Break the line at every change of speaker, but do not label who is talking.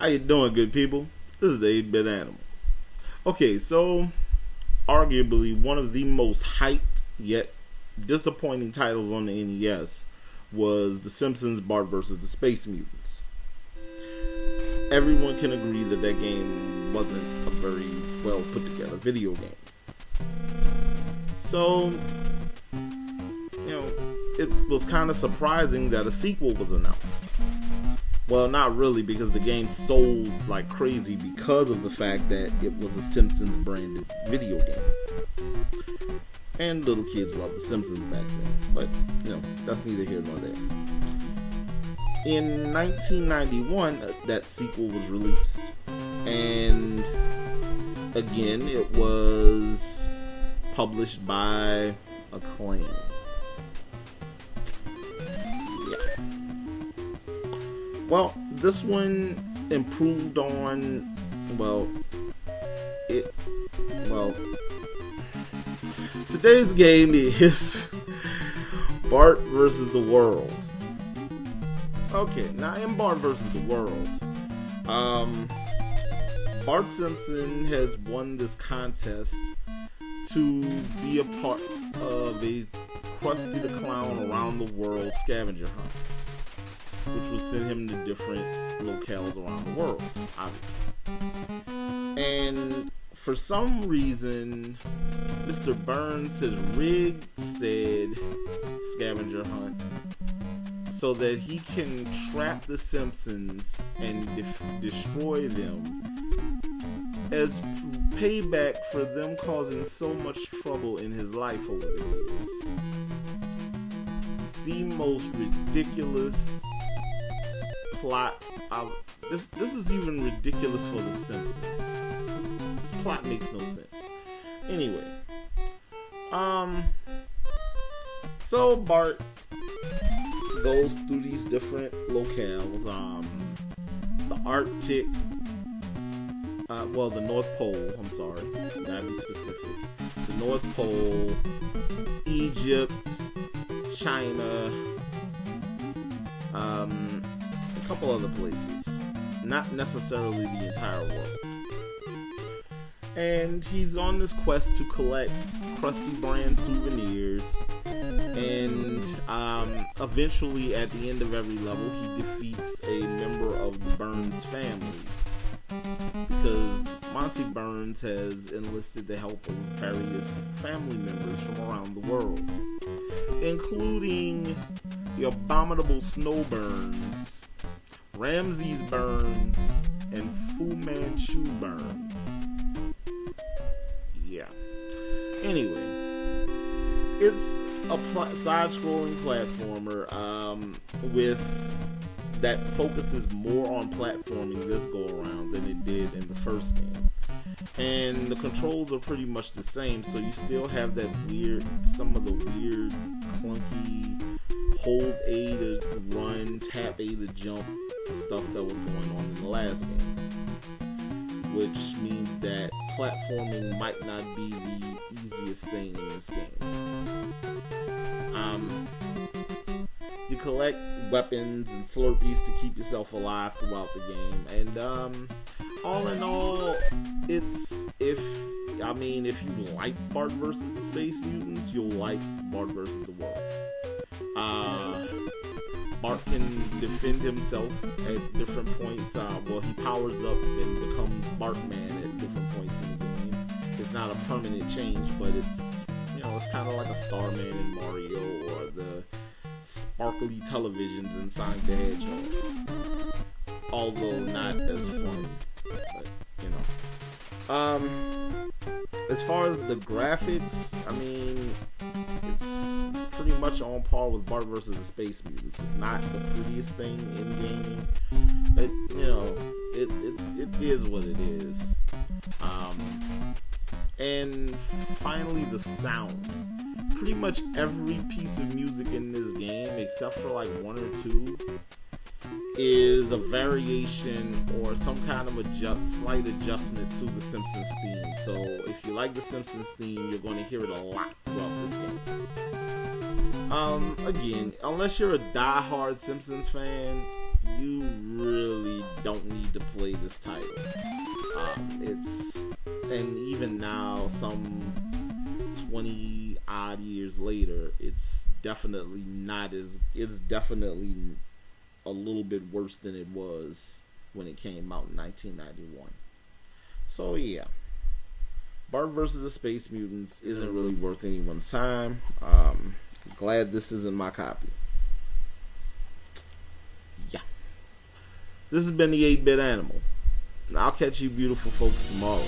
How you doing, good people? This is the 8-Bit Animal. Okay, so arguably one of the most hyped yet disappointing titles on the NES was The Simpsons Bart vs. the Space Mutants. Everyone can agree that that game wasn't a very well put together video game. So, it was kind of surprising that a sequel was announced. Well, not really, because the game sold like crazy because of the fact that it was a Simpsons branded video game. And little kids loved the Simpsons back then. But, that's neither here nor there. In 1991, that sequel was released. And again, it was published by Acclaim. Well, this one improved on, today's game is Bart versus the World. Okay, now in Bart versus the World, Bart Simpson has won this contest to be a part of a Krusty the Clown around the world scavenger hunt, which will send him to different locales around the world, obviously. And for some reason, Mr. Burns has rigged said scavenger hunt so that he can trap the Simpsons and destroy them as payback for them causing so much trouble in his life over the years. The most ridiculous plot. This is even ridiculous for the Simpsons. This plot makes no sense. Anyway, so Bart goes through these different locales. The Arctic, the North Pole. I'm sorry, gotta be specific. The North Pole, Egypt, China, a couple other places, not necessarily the entire world. And he's on this quest to collect Krusty brand souvenirs, and eventually at the end of every level he defeats a member of the Burns family, because Monty Burns has enlisted the help of various family members from around the world, including the abominable Snow Burns, Ramses Burns, and Fu Manchu Burns. Yeah. Anyway, it's a side-scrolling platformer with that focuses more on platforming this go-around than it did in the first game. And the controls are pretty much the same, so you still have that some of the weird, clunky, hold A to run, tap A to jump stuff that was going on in the last game. Which means that platforming might not be the easiest thing in this game. You collect weapons and Slurpees to keep yourself alive throughout the game, and all in all, if you like Bart vs. the Space Mutants, you'll like Bart vs. the World. Bart can defend himself at different points. He powers up and becomes Bartman at different points in the game. It's not a permanent change, but it's kind of like a Starman in Mario or the sparkly televisions in Sonic the Hedgehog. Although not as fun, but as far as the graphics, it's pretty much on par with Bart vs. the Space Mutants. It's not the prettiest thing in gaming, but it is what it is. And finally, the sound. Pretty much every piece of music in this game, except for like one or two, is a variation or some kind of slight adjustment to the Simpsons theme. So if you like the Simpsons theme, you're going to hear it a lot throughout this game. Again, unless you're a die-hard Simpsons fan, you really don't need to play this title. And even now, some 20 odd years later, it's definitely a little bit worse than it was when it came out in 1991. So yeah, Bart versus the Space Mutants isn't really worth anyone's time. Glad this isn't my copy. Yeah. This has been the 8-Bit Animal. I'll catch you beautiful folks tomorrow.